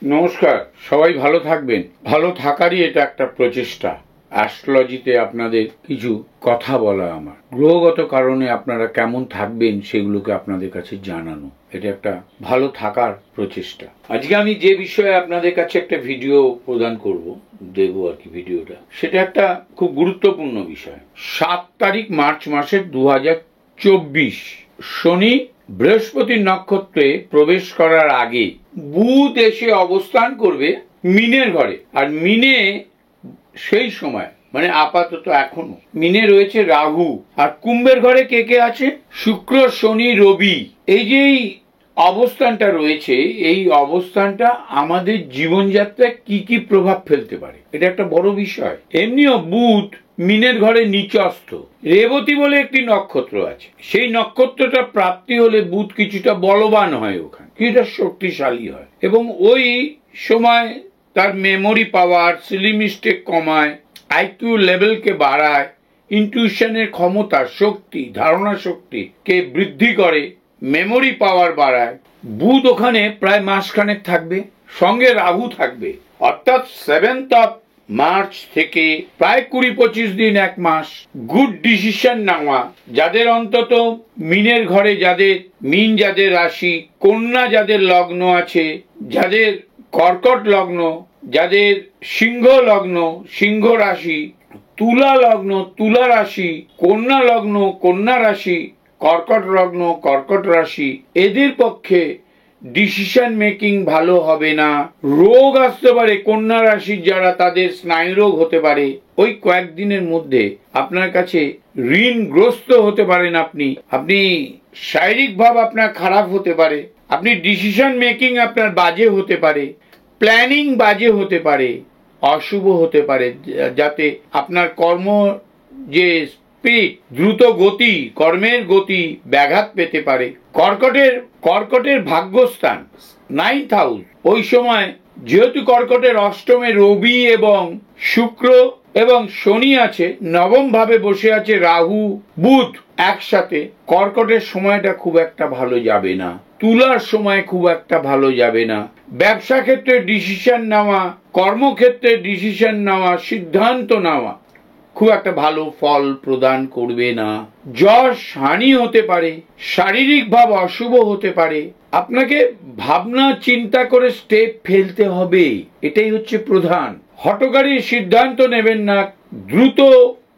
নমস্কার, সবাই ভালো থাকবেন। ভালো থাকারই এটা একটা প্রচেষ্টা। অ্যাস্ট্রোলজিতে আপনাদের কিছু কথা বলা, আমার গ্রহগত কারণে আপনারা কেমন থাকবেন সেগুলোকে আপনাদের কাছে জানানো, এটা একটা ভালো থাকার প্রচেষ্টা। আজকে আমি যে বিষয়ে আপনাদের কাছে একটা ভিডিও প্রদান করব, দেব আর কি ভিডিওটা, সেটা একটা খুব গুরুত্বপূর্ণ বিষয়। 7 তারিখ মার্চ মাসের 2024 শনি বৃহস্পতির নক্ষত্রে প্রবেশ করার আগে বুধ এসে অবস্থান করবে মিনের ঘরে। আর মিনে সেই সময় মানে আপাতত এখনো মিনে রয়েছে রাহু, আর কুম্ভের ঘরে কে কে আছে? শুক্র, শনি, রবি। এই যে অবস্থানটা রয়েছে, এই অবস্থানটা আমাদের জীবনযাত্রায় কি কি প্রভাব ফেলতে পারে, এটা একটা বড় বিষয়। এমনিও বুধ মিনের ঘরে নিচস্থ। রেবতী বলে একটি নক্ষত্র আছে, সেই নক্ষত্রটা প্রাপ্তি হলে বুধ কিছুটা বলবান হয়, ওখানে কিছুটা শক্তিশালী হয়, এবং ওই সময় তার মেমোরি পাওয়ার, সিলি মিস্টেক কমায়, আইকিউ লেভেলকে বাড়ায়, ইনটিউশনের ক্ষমতা, শক্তি, ধারণা শক্তি কে বৃদ্ধি করে, মেমোরি পাওয়ার বাড়ায়। বুধ ওখানে প্রায় মাসখানেক থাকবে, সঙ্গে রাহু থাকবে, অর্থাৎ 7th of মার্চ থেকে প্রায় 20-25 দিন, এক মাস গুড ডিসিশন নেওয়া। যাদের অন্তত মিনের ঘরে, যাদের মিন, যাদের রাশি, কন্যা যাদের লগ্ন আছে, যাদের কর্কট লগ্ন, যাদের সিংহ লগ্ন, সিংহ রাশি, তুলা লগ্ন, তুলা রাশি, কন্যা লগ্ন, কন্যা রাশি, কর্কট লগ্ন, কর্কট রাশি, এদের পক্ষে ডিসিশন মেকিং ভালো হবে না। রোগ আসতে পারে, কন্যা রাশির যারা, তাদের স্নায়ু রোগ হতে পারে। ওই কয়েকদিনের মধ্যে আপনার কাছে ঋণগ্রস্ত হতে পারেন, আপনি শারীরিক ভাব আপনার খারাপ হতে পারে, আপনি ডিসিশন মেকিং আপনার বাজে হতে পারে, প্ল্যানিং বাজে হতে পারে, অশুভ হতে পারে, যাতে আপনার কর্ম যে স্পিড, দ্রুত গতি, কর্মের গতি ব্যাঘাত পেতে পারে। কর্কটের ভাগ্যস্থান 9th হাউস, ওই সময় যেহেতু কর্কটের অষ্টমে রবি এবং শুক্র এবং শনি আছে, নবম ভাবে বসে আছে রাহু, বুধ একসাথে, কর্কটের সময়টা খুব একটা ভালো যাবে না, তুলার সময় খুব একটা ভালো যাবে না। ব্যবসা ক্ষেত্রে ডিসিশন নেওয়া, কর্মক্ষেত্রে ডিসিশন নেওয়া, সিদ্ধান্ত নেওয়া খুব একটা ভালো ফল প্রদান করবে না। যশ হানি হতে পারে, শারীরিক ভাব অশুভ হতে পারে। আপনাকে ভাবনা চিন্তা করে স্টেপ ফেলতে হবে, এটাই হচ্ছে প্রধান। হঠকারী সিদ্ধান্ত নেবেন না, দ্রুত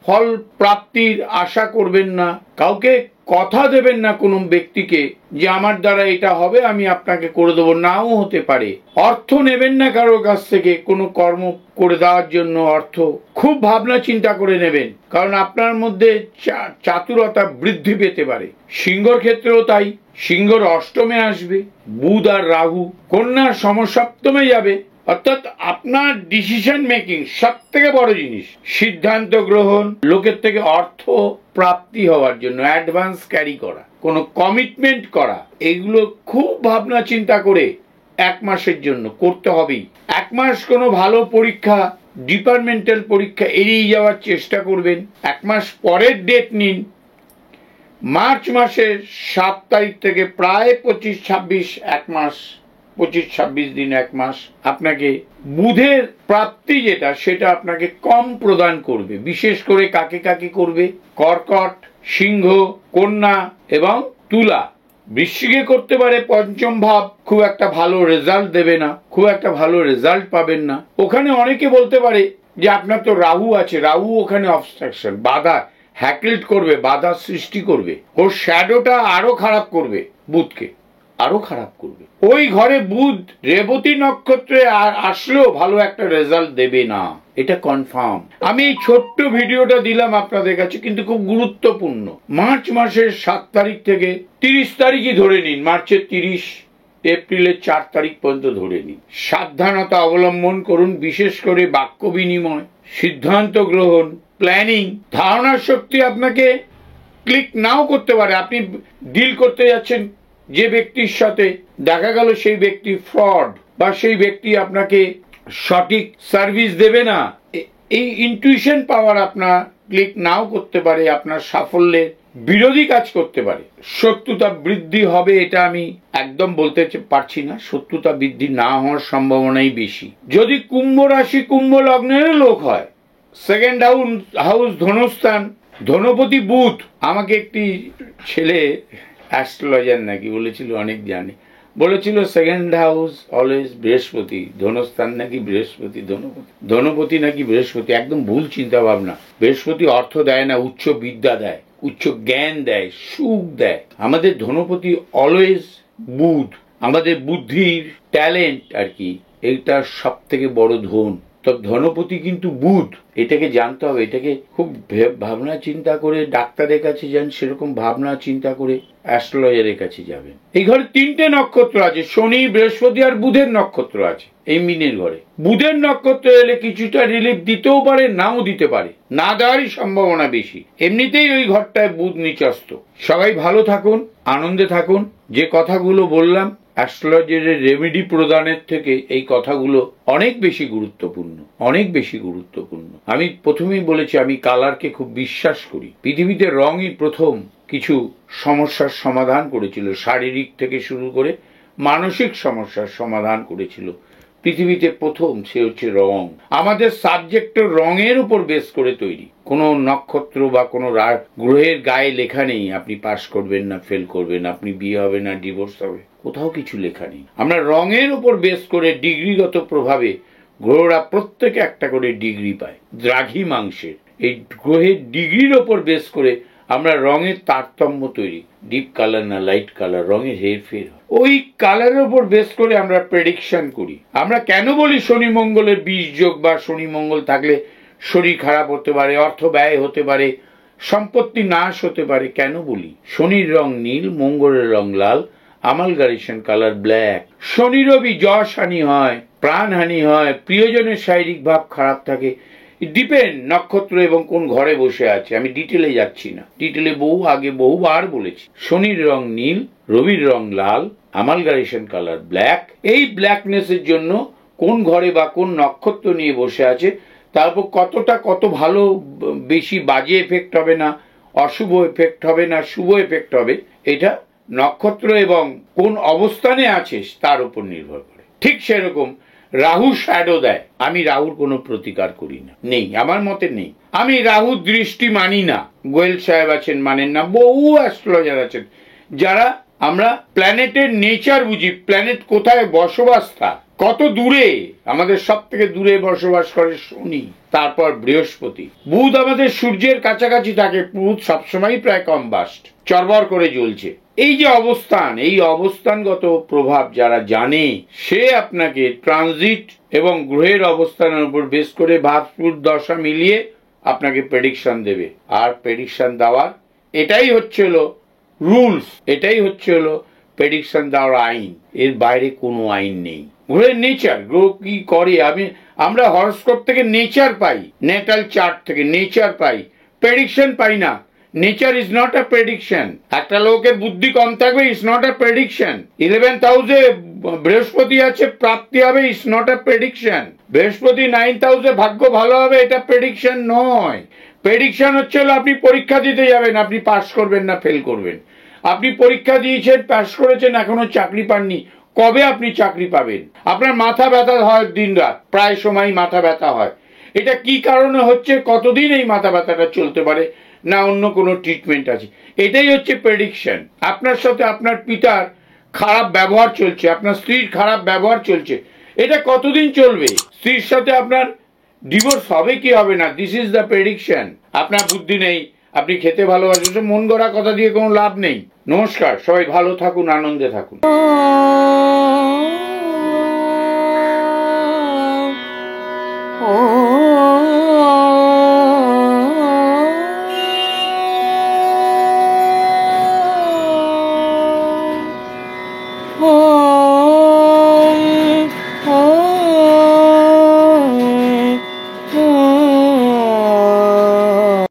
ফল প্রাপ্তির আশা করবেন না, কাউকে কথা দেবেন না কোনো ব্যক্তিকে যে আমার দ্বারা এটা হবে, আমি আপনাকে করে দেবো, নাও হতে পারে। অর্থ নেবেন না কারোর কাছ থেকে কোনো কর্ম করে দেওয়ার জন্য। অর্থ খুব ভাবনা চিন্তা করে নেবেন, কারণ আপনার মধ্যে চাতুরতা বৃদ্ধি পেতে পারে। সিংহর ক্ষেত্রেও তাই, সিংহর অষ্টমে আসবে বুধ আর রাহু, কন্যার সমসপ্তমে যাবে, অর্থাৎ আপনার ডিসিশন মেকিং সব থেকে বড় জিনিস। সিদ্ধান্ত গ্রহণ, লোকের থেকে অর্থ প্রাপ্তি হওয়ার জন্য অ্যাডভান্স ক্যারি করা, কোনো কমিটমেন্ট করা, এগুলো খুব ভাবনা চিন্তা করে এক মাসের জন্য করতে হবেই। এক মাস কোনো ভালো পরীক্ষা, ডিপার্টমেন্টাল পরীক্ষা এড়িয়ে যাওয়ার চেষ্টা করবেন। এক মাস পরের ডেট নিন, মার্চ মাসের 7 তারিখ থেকে প্রায় 25-26, এক মাস, 25-26 দিন, এক মাস আপনাকে বুধের প্রাপ্তি যেটা, সেটা আপনাকে কম প্রদান করবে। বিশেষ করে কাকে কাকে করবে? কর্কট, সিংহ, কন্যা এবং তুলা। বৃশ্চিকে করতে পারে পঞ্চম ভাব, খুব একটা ভালো রেজাল্ট দেবে না, খুব একটা ভালো রেজাল্ট পাবেন না। ওখানে অনেকে বলতে পারে যে আপনার তো রাহু আছে, রাহু ওখানে অবস্ট্রাকশন, বাধা, হ্যাকেলড করবে, বাধা সৃষ্টি করবে, ওর শ্যাডোটা আরো খারাপ করবে, বুধকে আরো খারাপ করবে। ওই ঘরে বুধ রেবতী নক্ষত্রে আসলেও ভালো একটা রেজাল্ট দেবে না, এটা কনফার্ম। আমি এই ছোট্ট ভিডিওটা দিলাম আপনাদের কাছে, কিন্তু খুব গুরুত্বপূর্ণ। মার্চ মাসের 7 তারিখ থেকে 30 তারিখই ধরে নিন, মার্চের 30, এপ্রিলের 4 তারিখ পর্যন্ত ধরে নিন। সাবধানতা অবলম্বন করুন, বিশেষ করে বাক্য বিনিময়, সিদ্ধান্ত গ্রহণ, প্ল্যানিং। ধারণার শক্তি আপনাকে ক্লিক নাও করতে পারে। আপনি ডিল করতে যাচ্ছেন যে ব্যক্তির সাথে, দেখা গেল সেই ব্যক্তি ফ্রড, বা সেই ব্যক্তি আপনাকে সঠিক সার্ভিস দেবে না। এই ইনটিউশন পাওয়ার আপনার ক্লিক নাও করতে পারে আপনার সাফল্যের বিরোধী কাজ করতে পারে। শত্রুতা বৃদ্ধি হবে এটা আমি একদম বলতে পারছি না, শত্রুতা বৃদ্ধি না হওয়ার সম্ভাবনাই বেশি। যদি কুম্ভ রাশি কুম্ভ লগ্নের লোক হয়, সেকেন্ড হাউস ধনস্থান, ধনপতি বুধ। আমাকে একটি ছেলে অ্যাস্ট্রোলজার নাকি বলেছিল, অনেক জানে, বলেছিল সেকেন্ড হাউস অলওয়েজ বৃহস্পতি, ধনস্থান নাকি বৃহস্পতি, ধনপতি নাকি বৃহস্পতি। একদম ভুল চিন্তা ভাবনা। বৃহস্পতি অর্থ দেয় না, উচ্চ বিদ্যা দেয়, উচ্চ জ্ঞান দেয়, সুখ দেয়। আমাদের ধনপতি অলওয়েজ বুধ, আমাদের বুদ্ধির ট্যালেন্ট আর কি, এইটা সব থেকে বড় ধন। তো ধনপতি কিন্তু বুধ, এটাকে জানতে হবে। এটাকে খুব ভাবনা চিন্তা করে ডাক্তারের কাছে যান, সেরকম ভাবনা চিন্তা করে অ্যাস্ট্রোলজারের কাছে যাবেন। এই ঘরে 3টে নক্ষত্র আছে, শনি, বৃহস্পতি আর বুধের নক্ষত্র আছে এই মিনের ঘরে। বুধের নক্ষত্র এলে কিছুটা রিলিফ দিতেও পারে, নাও দিতে পারে, না দেওয়ারই সম্ভাবনা বেশি। এমনিতেই ওই ঘরটায় বুধ নিচস্ত। সবাই ভালো থাকুন, আনন্দে থাকুন। যে কথাগুলো বললাম অ্যাস্ট্রোলজারের রেমেডি প্রদানের থেকে এই কথাগুলো অনেক বেশি গুরুত্বপূর্ণ, অনেক বেশি গুরুত্বপূর্ণ। আমি প্রথমেই বলেছি আমি কালারকে খুব বিশ্বাস করি। পৃথিবীতে রঙই প্রথম কিছু সমস্যার সমাধান করেছিল, শারীরিক থেকে শুরু করে মানসিক সমস্যার সমাধান করেছিল পৃথিবীতে প্রথম, সে হচ্ছে রং। আমাদের সাবজেক্ট রঙের উপর বেস করে তৈরি। কোনো নক্ষত্র বা কোনো গ্রহের গায়ে লেখা নেই আপনি পাস করবেন না ফেল করবেন, আপনি বিয়ে হবে না ডিভোর্স হবে, কোথাও কিছু লেখা নেই। আমরা রঙের উপর বেস করে ডিগ্রিগত প্রভাবে গ্রহরা প্রত্যেকে একটা করে ডিগ্রি পায় দ্রাঘিমাংশের। এই গ্রহের ডিগ্রির ওপর বেস করে আমরা রঙের তারতম্য তৈরি, ডিপ কালার না লাইট কালার, রঙের হেরফের। ওই কালারের উপর বেস করে আমরা প্রেডিকশন করি। আমরা কেন বলি শনি মঙ্গলের 20 যোগ বা শনি মঙ্গল থাকলে শরীর খারাপ হতে পারে, অর্থ ব্যয় হতে পারে, সম্পত্তি নাশ হতে পারে, কেন বলি? শনির রং নীল, মঙ্গলের রং লাল, আমালগারেশন কালার ব্ল্যাক। শনি রবি যশ হানি হয়, প্রাণহানি হয়, প্রিয়জনের শারীরিক ভাব খারাপ থাকে। ডিপেন্ড নক্ষত্র এবং কোন ঘরে বসে আছে। আমি ডিটেলে যাচ্ছি না, ডিটেলে বহুবার বলেছি। শনির রং নীল, রবির রং লাল, আমালগারেশন কালার ব্ল্যাক। এই ব্ল্যাকনেসের জন্য কোন ঘরে বা কোন নক্ষত্র নিয়ে বসে আছে, তারপর কত ভালো বেশি বাজে এফেক্ট হবে না, অশুভ এফেক্ট হবে না, শুভ এফেক্ট হবে, এটা নক্ষত্র এবং কোন অবস্থানে আছে তার উপর নির্ভর করে। ঠিক সেরকম রাহু শ্যাডো দেয়। আমি রাহুর কোনো প্রতিকার করি না, নেই, আমার মতে নেই। আমি রাহুর দৃষ্টি মানি না। গোয়েল সাহেব আছেন মানেন না, বহু অ্যাস্ট্রোলজার আছেন যারা আমরা প্ল্যানেটের নেচার বুঝি, প্ল্যানেট কোথায় বসবাস, কত দূরে। আমাদের সব থেকে দূরে বসবাস করে শনি, তারপর বৃহস্পতি। বুধ আমাদের সূর্যের কাছাকাছি থাকে, বুধ সবসময় প্রায় কম্বাস্ট, চরবর করে জ্বলছে। এই যে অবস্থান, এই অবস্থানগত প্রভাব যারা জানে, সে আপনাকে ট্রানজিট এবং গ্রহের অবস্থানের উপর বেস করে ভাবস্ফুট দশা মিলিয়ে আপনাকে প্রেডিকশন দেবে। আর প্রেডিকশন দেওয়ার এটাই হচ্ছে রুলস, এটাই হচ্ছে প্রেডিকশন দেওয়ার আইন। এর বাইরে কোনো আইন নেই। গ্রহের নেচার, গ্রহ কি করে, আমরা হরস্কোপ থেকে নেচার পাই, নেটাল চার্ট থেকে নেচার পাই, প্রেডিকশন পাই না। Nature is not a prediction. একটা লোকের বুদ্ধি কম থাকবে, is not a prediction. 11th হাউসে বৃহস্পতি আছে, প্রাপ্তি হবে, ইজ নট আ প্রেডিকশন। বৃহস্পতি 9th হাউসে ভাগ্য ভালো হবে, এটা প্রেডিকশন নয়। প্রেডিকশন হচ্ছে আপনি পরীক্ষা দিতে যাবেন, আপনি পাস করবেন না ফেল করবেন। আপনি পরীক্ষা দিয়েছেন, পাস করেছেন, এখনো চাকরি পাননি, কবে আপনি চাকরি পাবেন? আপনার মাথা ব্যথা হয় দিন রাত, প্রায় সময় মাথা ব্যথা হয়। এটা কি কারণে হচ্ছে, কতদিন এই মাথা ব্যথাটা চলতে পারে, না অন্য কোনো ট্রিটমেন্ট আছে? এটাই হচ্ছে প্রেডিকশন। আপনার সাথে আপনার পিতার খারাপ ব্যবহার চলছে, আপনার স্ত্রীর খারাপ ব্যবহার চলছে, এটা কতদিন চলবে? স্ত্রীর সাথে আপনার ডিভোর্স হবে কি হবে না, দিস ইজ দ্য প্রেডিকশন। আপনার বুদ্ধি নেই, আপনি খেতে ভালোবাসেন, মন গড়া কথা দিয়ে কোনো লাভ নেই। নমস্কার, সবাই ভালো থাকুন, আনন্দে থাকুন।